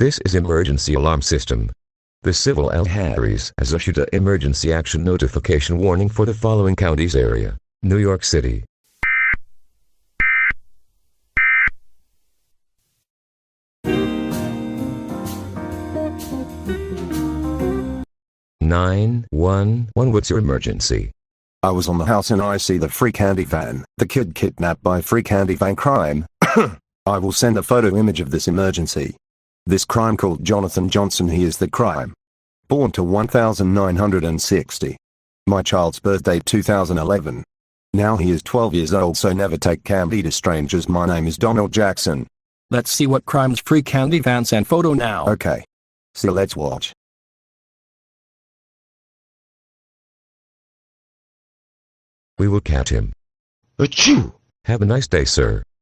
This is emergency alarm system. The Civil L. Harris has issued an emergency action notification warning for the following counties area: New York City, what's your emergency? I was on the house and I see the free candy van. The kid kidnapped by free candy van crime. I will send a photo image of this emergency. This crime called Johnathan Jackson, he is the crime. Born to 1960. My child's birthday 2011. Now he is 12 years old, so never take candy to strangers. My name is Johnathan Jackson. Let's see what crimes free candy van send photo now. Okay. So let's watch. We will catch him. Achoo! Have a nice day, sir.